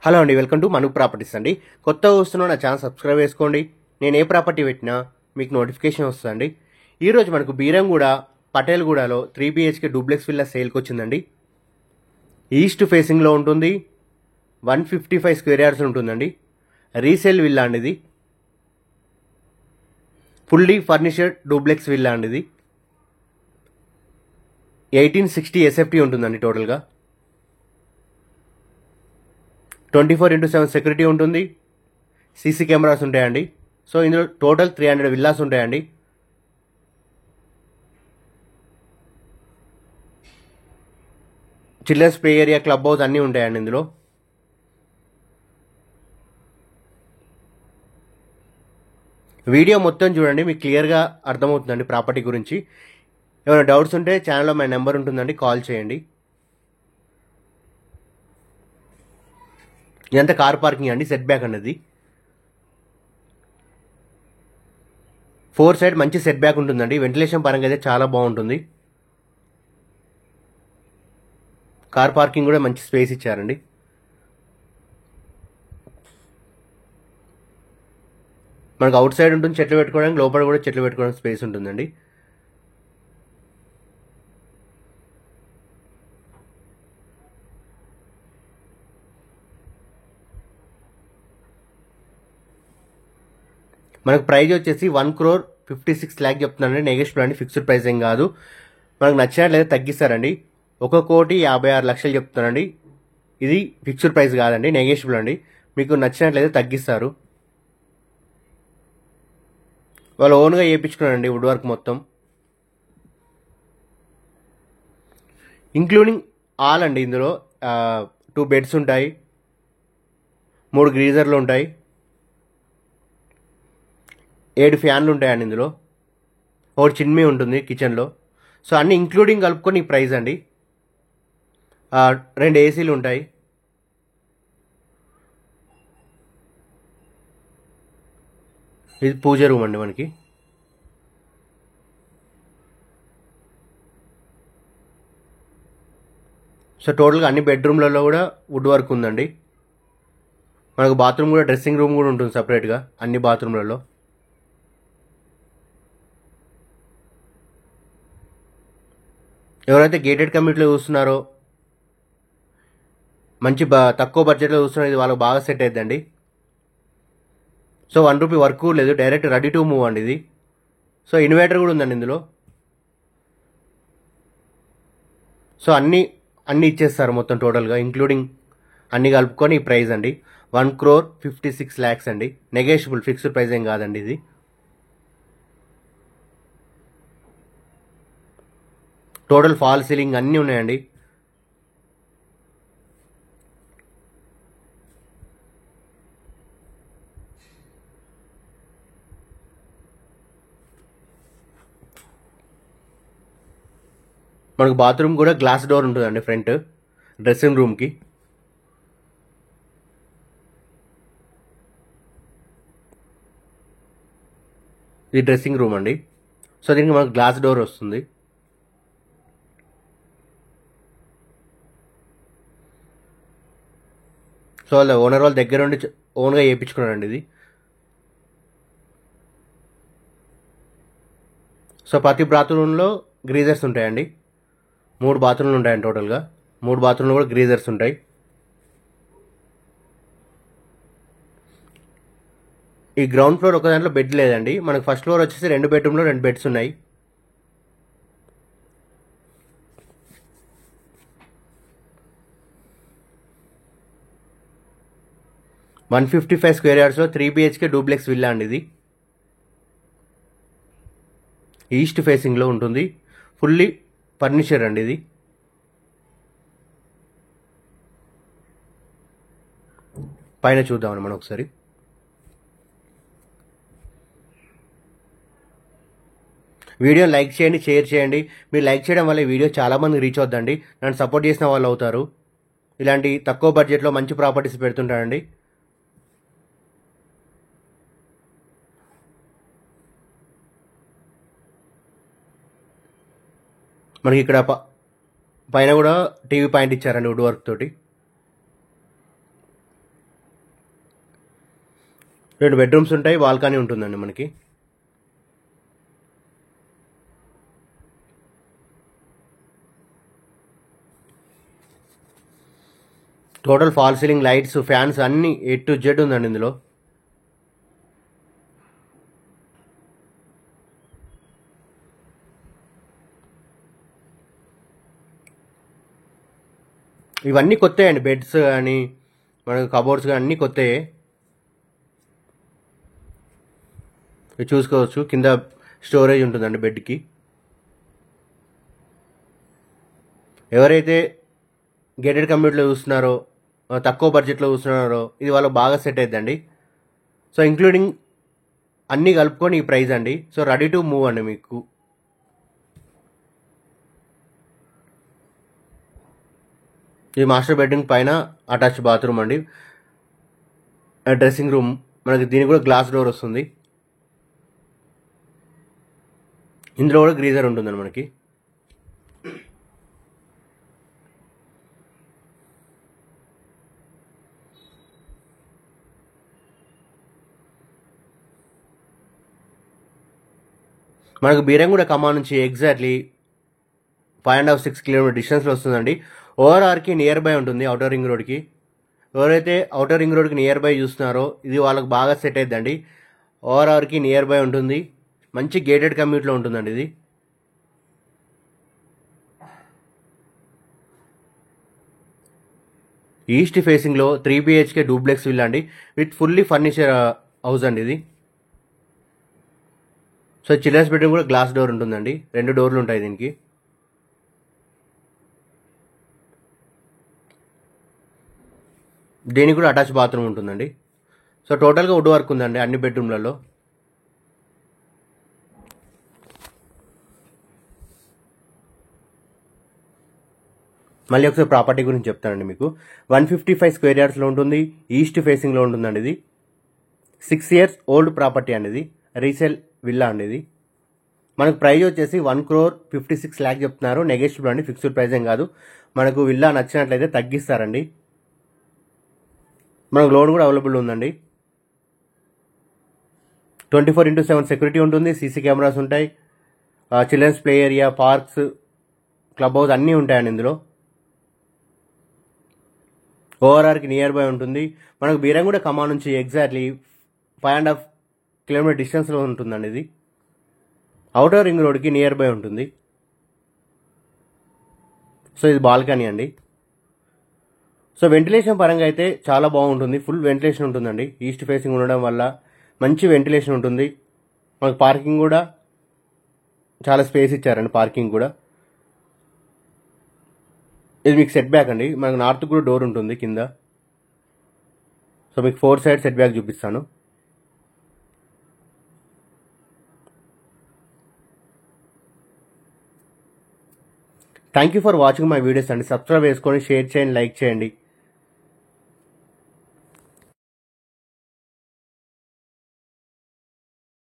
Hello అండి, welcome to Manu properties అండి. కొత్తగా వస్తున్న నా ఛానల్ సబ్స్క్రైబ్ చేసుకోండి. నేను ఏ ప్రాపర్టీ పెట్టినా మీకు నోటిఫికేషన్ వస్తుందండి. ఈరోజు మనకు బీరంగూడ పటేల్గూడలో 3 BHK డూప్లెక్స్ విల్లా సేల్కి వచ్చిందండి. ఈస్ట్ ఫేసింగ్లో ఉంటుంది. 155 స్క్వేర్ యార్డ్స్ ఉంటుందండి. రీసేల్ విల్లా అండి ఇది. ఫుల్లీ ఫర్నిచర్డ్ డూప్లెక్స్ విల్లా అండి ఇది. 1860 SFT ఉంటుందండి టోటల్గా. 24/7 సెక్యూరిటీ ఉంటుంది. సీసీ కెమెరాస్ ఉంటాయండి. సో ఇందులో టోటల్ 300 విల్లాస్ ఉంటాయండి. Children's play area, club house అన్నీ ఉంటాయండి ఇందులో. వీడియో మొత్తం చూడండి, మీకు క్లియర్గా అర్థమవుతుందండి ప్రాపర్టీ గురించి. ఏమైనా డౌట్స్ ఉంటే ఛానల్లో మా నెంబర్ ఉంటుందండి, కాల్ చేయండి. ఇదంతా కార్ పార్కింగ్ అండి. సెట్ బ్యాక్ అన్నది 4 సైడ్ మంచి సెట్ బ్యాక్ ఉంటుందండి. వెంటిలేషన్ పరంగా అయితే చాలా బాగుంటుంది. కార్ పార్కింగ్ కూడా మంచి స్పేస్ ఇచ్చారండి. మనకు అవుట్ సైడ్ ఉంటుంది చెట్లు పెట్టుకోవడానికి, లోపల కూడా చెట్లు పెట్టుకోవడానికి స్పేస్ ఉంటుందండి. మనకు ప్రైజ్ వచ్చేసి 1,56,00,000 చెప్తున్నారండి. నెగోషియబుల్ అండి, ఫిక్స్డ్ ప్రైస్ ఏం కాదు. మనకు నచ్చినట్లయితే తగ్గిస్తారండి. 1,56,00,000 చెప్తున్నారండి. ఇది ఫిక్స్డ్ ప్రైస్ కాదండి, నెగోషియబుల్ అండి. మీకు నచ్చినట్లయితే తగ్గిస్తారు. వాళ్ళు ఓన్గా చేయించుకున్నారండి వుడ్ వర్క్ మొత్తం, ఇంక్లూడింగ్ ఆల్ అండి. ఇందులో 2 బెడ్స్ ఉంటాయి, 3 గ్రీజర్లు ఉంటాయి, 7 ఫ్యాన్లు ఉంటాయండి ఇందులో. ఒకటి చిమ్నీ ఉంటుంది కిచెన్లో. సో అన్ని ఇంక్లూడింగ్ కలుపుకొని ఈ ప్రైస్ అండి. 2 ఏసీలు ఉంటాయి. ఇది పూజ రూమ్ అండి మనకి. సో టోటల్గా అన్ని బెడ్రూమ్లలో కూడా వుడ్ వర్క్ ఉందండి. మనకు బాత్రూమ్ కూడా, డ్రెస్సింగ్ రూమ్ కూడా ఉంటుంది సపరేట్గా అన్ని బాత్రూమ్లలో. ఎవరైతే గేటెడ్ కమ్యూనిటీలో చూస్తున్నారో, మంచి తక్కువ బడ్జెట్లో చూస్తున్నారో, ఇది వాళ్ళకి బాగా సెట్ అవుతుందండి. సో 1 రూపీ వర్క్ లేదు, డైరెక్ట్ రెడీ టు మూవ్ అండి ఇది. సో ఇన్వర్టర్ కూడా ఉందండి ఇందులో. సో అన్నీ ఇచ్చేస్తారు మొత్తం టోటల్గా, ఇంక్లూడింగ్ అన్నీ కలుపుకొని ఈ ప్రైస్ అండి. 1,56,00,000 అండి. నెగోషియబుల్, ఫిక్స్డ్ ప్రైస్ ఏం కాదండి ఇది. టోటల్ ఫాల్ సీలింగ్ అన్నీ ఉన్నాయండి. మనకు బాత్రూమ్ కూడా గ్లాస్ డోర్ ఉంటుందండి ఫ్రంట్, డ్రెస్సింగ్ రూమ్కి. ఇది డ్రెస్సింగ్ రూమ్ అండి. సో దీనికి మనకు గ్లాస్ డోర్ వస్తుంది. సో వాళ్ళ ఓనర్ వాళ్ళ దగ్గర ఉండి ఓన్గా చేయించుకున్నారండి ఇది. సో ప్రతి బాత్రూంలో గ్రీజర్స్ ఉంటాయండి. 3 బాత్రూమ్లు ఉంటాయండి టోటల్గా. 3 బాత్రూంలో కూడా గ్రీజర్స్ ఉంటాయి. ఈ గ్రౌండ్ ఫ్లోర్ ఒక దాంట్లో బెడ్ లేదండి. మనకు ఫస్ట్ ఫ్లోర్ వచ్చేసి 2 బెడ్రూమ్లో 2 బెడ్స్ ఉన్నాయి. (155 స్క్వేర్ యార్డ్స్లో 3 BHK డూప్లెక్స్ విల్లా అండి ఇది. ఈస్ట్ ఫేసింగ్లో ఉంటుంది. ఫుల్లీ ఫర్నిచర్ అండి ఇది. పైన చూద్దామని మనం ఒకసారి. వీడియో లైక్ చేయండి, షేర్ చేయండి. మీరు లైక్ చేయడం వల్ల ఈ వీడియో చాలామంది రీచ్ అవుద్దండి. నన్ను సపోర్ట్ చేసిన వాళ్ళు అవుతారు. ఇలాంటి తక్కువ బడ్జెట్లో మంచి ప్రాపర్టీస్ పెడుతుంటానండి. మనకి ఇక్కడ పైన కూడా టీవీ పాయింట్ ఇచ్చారండి వుడ్ వర్క్ తోటి. 2 బెడ్రూమ్స్ ఉంటాయి, బాల్కనీ ఉంటుందండి మనకి. Total fall ceiling, lights, fans అన్నీ A to Z ఉందండి ఇందులో. ఇవన్నీ కొత్త అండి, బెడ్స్ కానీ మనకు కబోర్డ్స్ కానీ అన్నీ కొత్తయే. ఇది చూసుకోవచ్చు, కింద స్టోరేజ్ ఉంటుందండి బెడ్కి. ఎవరైతే గేటెడ్ కమ్యూనిటీలో చూస్తున్నారో, తక్కువ బడ్జెట్లో చూస్తున్నారో ఇది వాళ్ళకి బాగా సెట్ అవుతుందండి. సో ఇంక్లూడింగ్ అన్నీ కలుపుకొని ఈ ప్రైస్ అండి. సో రెడీ టు మూవ్ అండి మీకు. ఈ మాస్టర్ బెడ్రూమ్ పైన అటాచ్ బాత్రూమ్ అండి, డ్రెస్సింగ్ రూమ్ మనకి. దీనికి కూడా గ్లాస్ డోర్ వస్తుంది. ఇందులో కూడా గ్రీజర్ ఉంటుందండి మనకి. మనకు బీరంగూడ ఖమ్మం నుంచి ఎగ్జాక్ట్లీ 5.5-6 కిలోమీటర్ డిస్టెన్స్లో వస్తుందండి. ఓఆర్ఆర్కి నియర్ బై ఉంటుంది, అవుటర్ రింగ్ రోడ్కి. ఎవరైతే అవుటర్ రింగ్ రోడ్కి నియర్ బై చూస్తున్నారో ఇది వాళ్ళకి బాగా సెట్ అవుతుందండి. ఓఆర్ఆర్కి నియర్ బై ఉంటుంది, మంచి గేటెడ్ కమ్యూనిటీలో ఉంటుందండి ఇది. ఈస్ట్ ఫేసింగ్లో 3 BHK డూప్లెక్స్ విల్లా అండి, విత్ ఫుల్లీ ఫర్నిచర్ హౌస్ అండి ఇది. సో చిల్డ్రన్స్ బెడ్రూమ్ కూడా గ్లాస్ డోర్ ఉంటుందండి, 2 డోర్లు ఉంటాయి దీనికి. దీనికి కూడా అటాచ్ బాత్రూమ్ ఉంటుందండి. సో టోటల్గా వుడ్ వర్క్ ఉందండి అన్ని బెడ్రూమ్లలో. మళ్ళీ ఒకసారి ప్రాపర్టీ గురించి చెప్తానండి మీకు. 155 స్క్వేర్ యార్డ్స్లో ఉంటుంది, ఈస్ట్ ఫేసింగ్లో ఉంటుందండి ఇది. 6 years ఓల్డ్ ప్రాపర్టీ అండి ఇది, రీసేల్ విల్లా అండి ఇది. మనకు ప్రైస్ వచ్చేసి 1,56 lakh చెప్తున్నారు. నెగోషియబుల్ అండి, ఫిక్స్డ్ ప్రైస్ ఏం కాదు. మనకు విల్లా నచ్చినట్లయితే తగ్గిస్తారండి. మనకు లోన్ కూడా అవైలబుల్ ఉందండి. 24/7 సెక్యూరిటీ ఉంటుంది, సీసీ కెమెరాస్ ఉంటాయి, children's play area, parks, club house అన్నీ ఉంటాయండి ఇందులో. ఓఆర్ఆర్కి నియర్ బై ఉంటుంది. మనకు బీరంగూడ ఖమ్మం నుంచి ఎగ్జాక్ట్లీ 5.5 కిలోమీటర్ డిస్టెన్స్లో ఉంటుందండి ఇది. అవుటర్ రింగ్ రోడ్కి నియర్ బై ఉంటుంది. సో ఇది బాల్కనీ అండి. సో వెంటిలేషన్ పరంగా అయితే చాలా బాగుంటుంది, ఫుల్ వెంటిలేషన్ ఉంటుందండి. ఈస్ట్ ఫేసింగ్ ఉండడం వల్ల మంచి వెంటిలేషన్ ఉంటుంది. మనకు పార్కింగ్ కూడా చాలా స్పేస్ ఇచ్చారండి, పార్కింగ్ కూడా. ఇది మీకు సెట్ బ్యాక్ అండి, మనకు నార్త్ కూడా డోర్ ఉంటుంది కింద. సో మీకు 4 సైడ్ సెట్ బ్యాక్ చూపిస్తాను. Thank you for watching my videos అండి. సబ్స్క్రైబ్ చేసుకొని షేర్ చేయండి, లైక్ చేయండి.